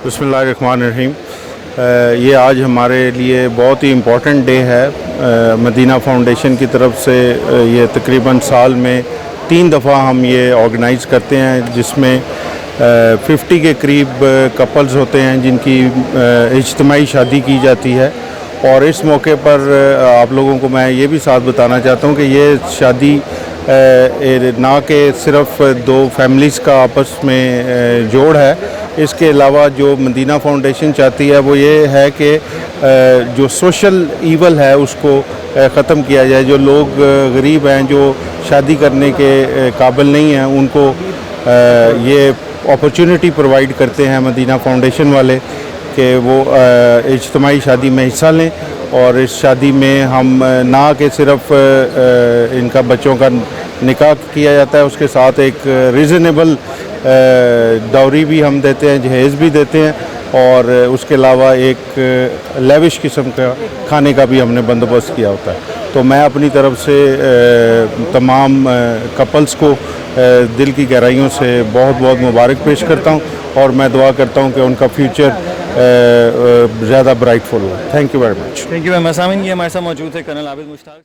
बिस्मिल्लाहिर्रहमानिर्रहीम। ये आज हमारे लिए बहुत ही इम्पोर्टेंट डे है। मदीना फाउंडेशन की तरफ से ये तकरीबन साल में 3 दफ़ा हम ये ऑर्गेनाइज़ करते हैं, जिसमें 50 के करीब कपल्स होते हैं जिनकी इज्तिमाई शादी की जाती है। और इस मौके पर आप लोगों को मैं ये भी साथ बताना चाहता हूँ कि ये शादी ना कि सिर्फ़ 2 फैमिलीज़ का आपस में जोड़ है, इसके अलावा जो मदीना फाउंडेशन चाहती है वो ये है कि जो सोशल ईवल है उसको ख़त्म किया जाए। जो लोग गरीब हैं, जो शादी करने के काबिल नहीं हैं, उनको ये अपॉर्चुनिटी प्रोवाइड करते हैं मदीना फाउंडेशन वाले कि वो इज्तिमाई शादी में हिस्सा लें। और इस शादी में हम ना कि सिर्फ़ इनका बच्चों का निकाह किया जाता है, उसके साथ एक रीज़नेबल डाउरी भी हम देते हैं, जहेज़ भी देते हैं, और उसके अलावा एक लेविश किस्म का खाने का भी हमने बंदोबस्त किया होता है। तो मैं अपनी तरफ से तमाम कपल्स को दिल की गहराइयों से बहुत बहुत मुबारक पेश करता हूँ, और मैं दुआ करता हूँ कि उनका फ्यूचर ज़्यादा ब्राइटफुल हो। Thank you very much. Thank you. Sameen, ये हमारे साथ मौजूद है कर्नल आबिद मुश्ताक।